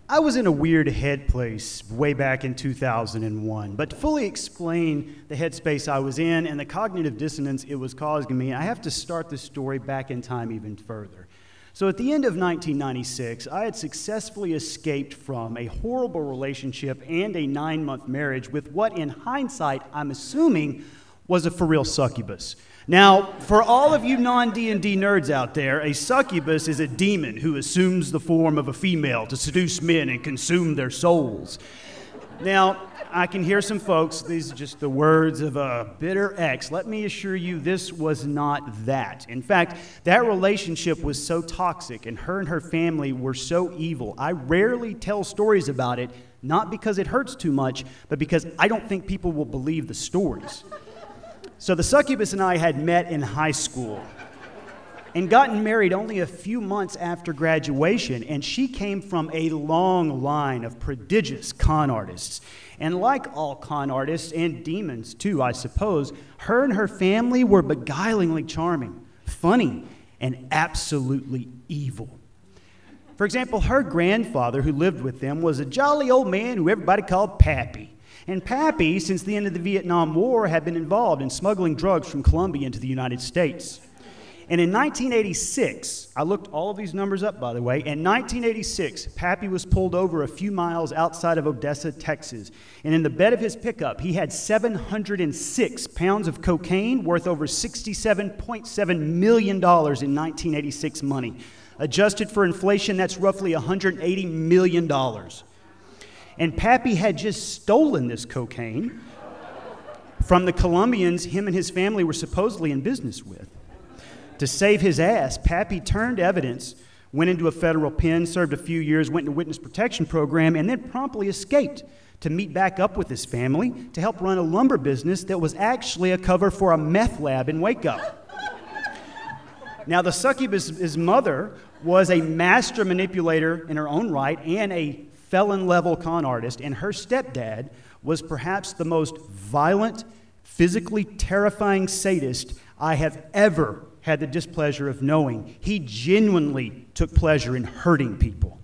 I was in a weird head place way back in 2001, but to fully explain the headspace I was in and the cognitive dissonance it was causing me, I have to start the story back in time even further. So at the end of 1996, I had successfully escaped from a horrible relationship and a 9-month marriage with what, in hindsight, I'm assuming was a for-real succubus. Now, for all of you non-D&D nerds out there, a succubus is a demon who assumes the form of a female to seduce men and consume their souls. Now, I can hear some folks, these are just the words of a bitter ex. Let me assure you, this was not that. In fact, that relationship was so toxic, and her family were so evil. I rarely tell stories about it, not because it hurts too much, but because I don't think people will believe the stories. So the succubus and I had met in high school and gotten married only a few months after graduation, and she came from a long line of prodigious con artists. And like all con artists, and demons too, I suppose, her and her family were beguilingly charming, funny, and absolutely evil. For example, her grandfather, who lived with them, was a jolly old man who everybody called Pappy. And Pappy, since the end of the Vietnam War, had been involved in smuggling drugs from Colombia into the United States. And in 1986, I looked all of these numbers up, by the way, in 1986, Pappy was pulled over a few miles outside of Odessa, Texas. And in the bed of his pickup, he had 706 pounds of cocaine worth over $67.7 million in 1986 money. Adjusted for inflation, that's roughly $180 million. And Pappy had just stolen this cocaine from the Colombians him and his family were supposedly in business with. To save his ass, Pappy turned evidence, went into a federal pen, served a few years, went into a witness protection program, and then promptly escaped to meet back up with his family to help run a lumber business that was actually a cover for a meth lab in Waco. Now, the succubus's mother was a master manipulator in her own right and a felon-level con artist, and her stepdad was perhaps the most violent, physically terrifying sadist I have ever had the displeasure of knowing. He genuinely took pleasure in hurting people.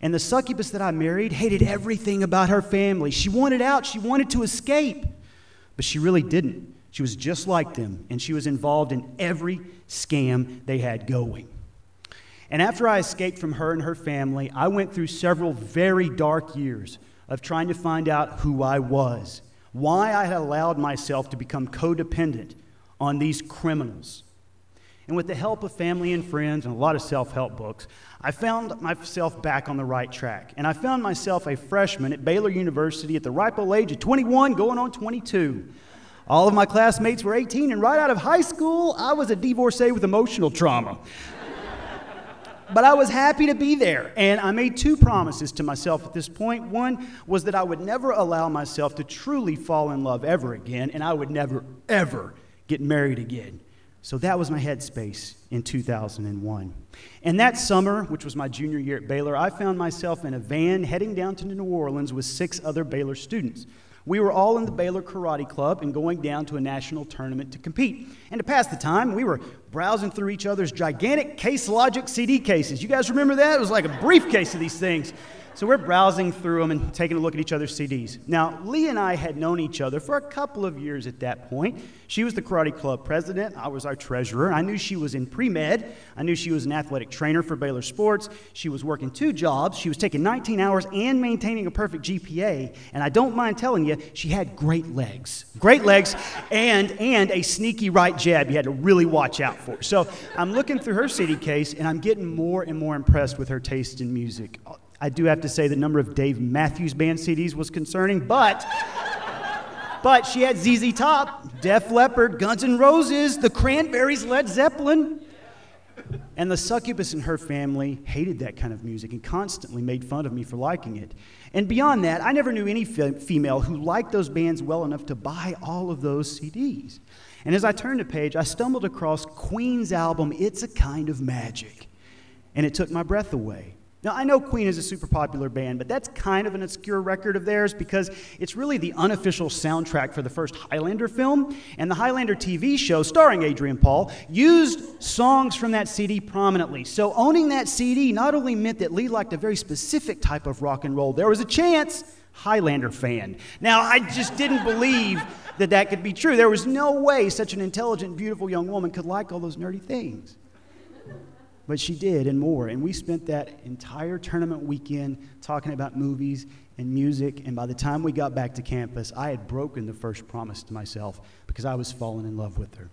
And the succubus that I married hated everything about her family. She wanted out, she wanted to escape, but she really didn't. She was just like them, and she was involved in every scam they had going. And after I escaped from her and her family, I went through several very dark years of trying to find out who I was, why I had allowed myself to become codependent on these criminals. And with the help of family and friends and a lot of self-help books, I found myself back on the right track. And I found myself a freshman at Baylor University at the ripe old age of 21, going on 22. All of my classmates were 18, and right out of high school, I was a divorcee with emotional trauma. But I was happy to be there, and I made two promises to myself at this point. One was that I would never allow myself to truly fall in love ever again, and I would never, ever get married again. So that was my headspace in 2001. And that summer, which was my junior year at Baylor, I found myself in a van heading down to New Orleans with 6 other Baylor students. We were all in the Baylor Karate Club and going down to a national tournament to compete. And to pass the time, we were browsing through each other's gigantic Case Logic CD cases. You guys remember that? It was like a briefcase of these things. So we're browsing through them and taking a look at each other's CDs. Now, Lee and I had known each other for a couple of years at that point. She was the Karate Club president. I was our treasurer. I knew she was in pre-med. I knew she was an athletic trainer for Baylor Sports. She was working 2 jobs. She was taking 19 hours and maintaining a perfect GPA. And I don't mind telling you, she had great legs. Great legs and a sneaky right jab you had to really watch out for. So I'm looking through her CD case, and I'm getting more and more impressed with her taste in music. I do have to say the number of Dave Mathews band CDs was concerning, but she had ZZ Top, Def Leppard, Guns N' Roses, the Cranberries, Led Zeppelin. And the succubus and her family hated that kind of music and constantly made fun of me for liking it. And beyond that, I never knew any female who liked those bands well enough to buy all of those CDs. And as I turned the page, I stumbled across Queen's album, It's a Kind of Magic. And it took my breath away. Now, I know Queen is a super popular band, but that's kind of an obscure record of theirs because it's really the unofficial soundtrack for the first Highlander film, and the Highlander TV show, starring Adrian Paul, used songs from that CD prominently. So owning that CD not only meant that Lee liked a very specific type of rock and roll, there was a chance Highlander fan. Now, I just didn't believe that that could be true. There was no way such an intelligent, beautiful young woman could like all those nerdy things. But she did, and more. And we spent that entire tournament weekend talking about movies and music. And by the time we got back to campus, I had broken the first promise to myself because I was falling in love with her.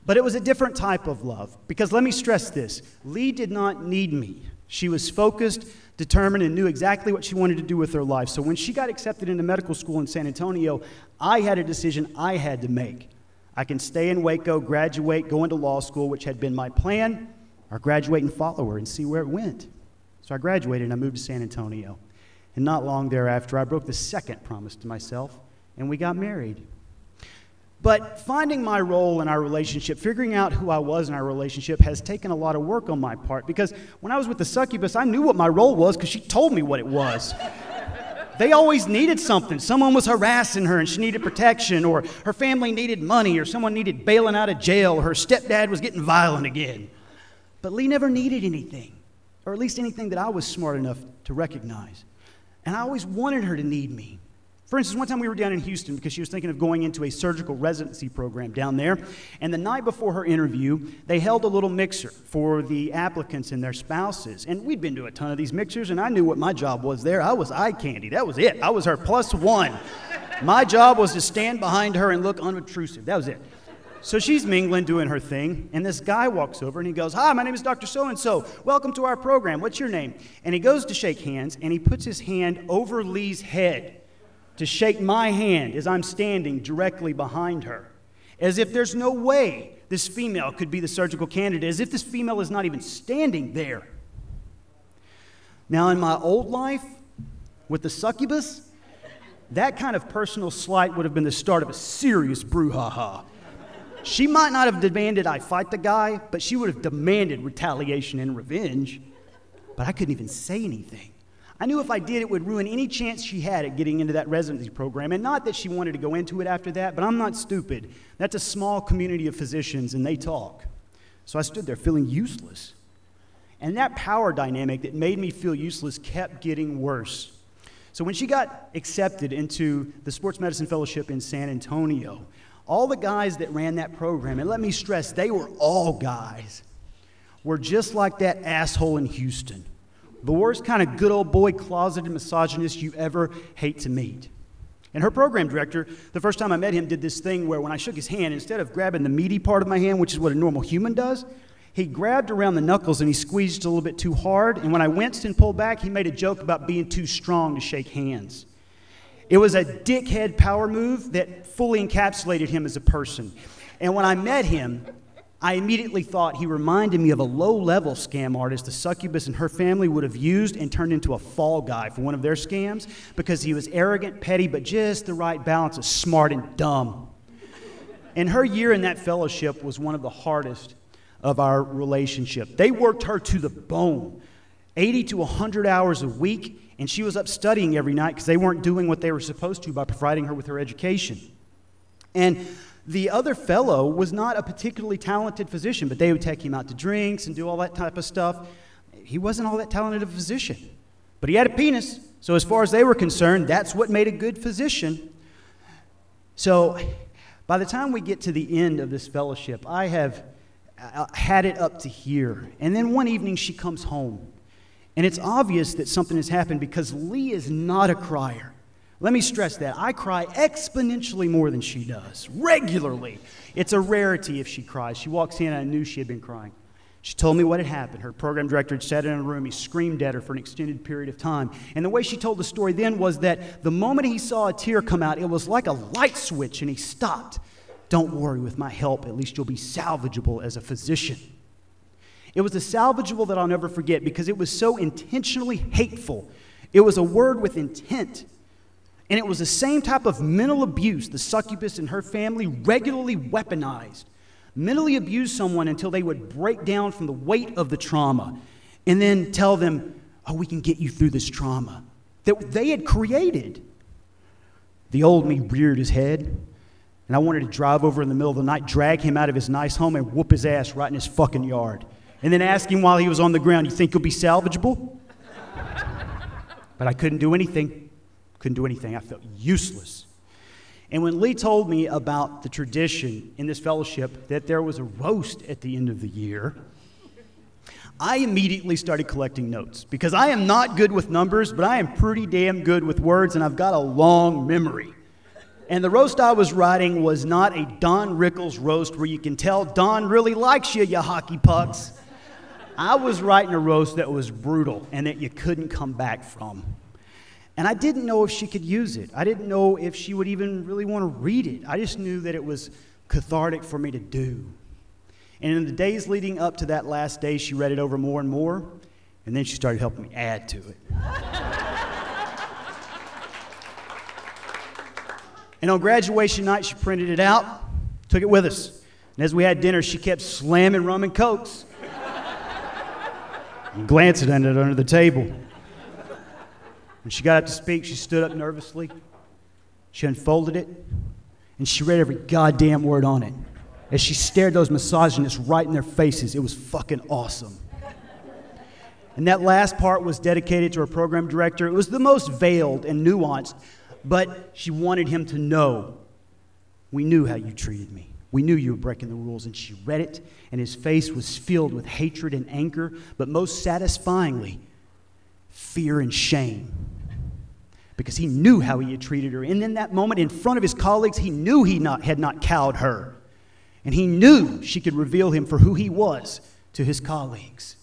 But it was a different type of love. Because let me stress this. Lee did not need me. She was focused, determined, and knew exactly what she wanted to do with her life. So when she got accepted into medical school in San Antonio, I had a decision I had to make. I can stay in Waco, graduate, go into law school, which had been my plan, or graduate and follow her and see where it went. So I graduated and I moved to San Antonio. And not long thereafter, I broke the second promise to myself, and we got married. But finding my role in our relationship, figuring out who I was in our relationship, has taken a lot of work on my part. Because when I was with the succubus, I knew what my role was because she told me what it was. They always needed something. Someone was harassing her and she needed protection, or her family needed money, or someone needed bailing out of jail, or her stepdad was getting violent again. But Lee never needed anything, or at least anything that I was smart enough to recognize. And I always wanted her to need me. For instance, one time we were down in Houston because she was thinking of going into a surgical residency program down there. And the night before her interview, they held a little mixer for the applicants and their spouses. And we'd been to a ton of these mixers, and I knew what my job was there. I was eye candy. That was it. I was her +1. My job was to stand behind her and look unobtrusive. That was it. So she's mingling, doing her thing, and this guy walks over and he goes, "Hi, my name is Dr. So-and-so. Welcome to our program. What's your name?" And he goes to shake hands, and he puts his hand over Lee's head to shake my hand as I'm standing directly behind her, as if there's no way this female could be the surgical candidate, as if this female is not even standing there. Now, in my old life, with the succubus, that kind of personal slight would have been the start of a serious brouhaha. She might not have demanded I fight the guy, but she would have demanded retaliation and revenge. But I couldn't even say anything. I knew if I did, it would ruin any chance she had at getting into that residency program. And not that she wanted to go into it after that, but I'm not stupid. That's a small community of physicians, and they talk. So I stood there feeling useless. And that power dynamic that made me feel useless kept getting worse. So when she got accepted into the Sports Medicine Fellowship in San Antonio, all the guys that ran that program, and let me stress, they were all guys, were just like that asshole in Houston. The worst kind of good old boy closeted misogynist you ever hate to meet. And her program director, the first time I met him, did this thing where when I shook his hand, instead of grabbing the meaty part of my hand, which is what a normal human does, he grabbed around the knuckles and he squeezed a little bit too hard. And when I winced and pulled back, he made a joke about being too strong to shake hands. It was a dickhead power move that fully encapsulated him as a person. And when I met him, I immediately thought he reminded me of a low-level scam artist the succubus and her family would have used and turned into a fall guy for one of their scams because he was arrogant, petty, but just the right balance of smart and dumb. And her year in that fellowship was one of the hardest of our relationship. They worked her to the bone, 80 to 100 hours a week, and she was up studying every night because they weren't doing what they were supposed to by providing her with her education. And the other fellow was not a particularly talented physician, but they would take him out to drinks and do all that type of stuff. He wasn't all that talented of a physician, but he had a penis. So as far as they were concerned, that's what made a good physician. So by the time we get to the end of this fellowship, I have had it up to here. And then one evening she comes home. And it's obvious that something has happened because Lee is not a crier. Let me stress that. I cry exponentially more than she does, regularly. It's a rarity if she cries. She walks in and I knew she had been crying. She told me what had happened. Her program director had sat in a room. He screamed at her for an extended period of time. And the way she told the story then was that the moment he saw a tear come out, it was like a light switch and he stopped. "Don't worry, with my help, at least you'll be salvageable as a physician." It was a salvageable that I'll never forget because it was so intentionally hateful. It was a word with intent. And it was the same type of mental abuse the succubus and her family regularly weaponized. Mentally abused someone until they would break down from the weight of the trauma. and then tell them, oh, we can get you through this trauma that they had created. The old me reared his head, and I wanted to drive over in the middle of the night, drag him out of his nice home, and whoop his ass right in his fucking yard. And then ask him while he was on the ground, you think you'll be salvageable? But I couldn't do anything. Couldn't do anything. I felt useless. And when Lee told me about the tradition in this fellowship that there was a roast at the end of the year, I immediately started collecting notes, because I am not good with numbers, but I am pretty damn good with words, and I've got a long memory. And the roast I was writing was not a Don Rickles roast where you can tell Don really likes you, you hockey pucks. I was writing a roast that was brutal and that you couldn't come back from. And I didn't know if she could use it. I didn't know if she would even really want to read it. I just knew that it was cathartic for me to do. And in the days leading up to that last day, she read it over more and more, and then she started helping me add to it. And on graduation night, she printed it out, took it with us. And as we had dinner, she kept slamming rum and cokes and glancing at it under the table. When she got up to speak, she stood up nervously. She unfolded it, and she read every goddamn word on it. As she stared those misogynists right in their faces, it was fucking awesome. And that last part was dedicated to her program director. It was the most veiled and nuanced, but she wanted him to know, we knew how you treated me. We knew you were breaking the rules. And she read it, and his face was filled with hatred and anger, but most satisfyingly, fear and shame. Because he knew how he had treated her. And in that moment, in front of his colleagues, he knew he had not cowed her. And he knew she could reveal him for who he was to his colleagues.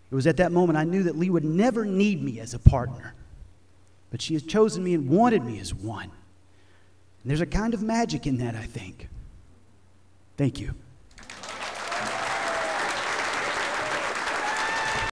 It was at that moment I knew that Lee would never need me as a partner. But she had chosen me and wanted me as one. And there's a kind of magic in that, I think. Thank you.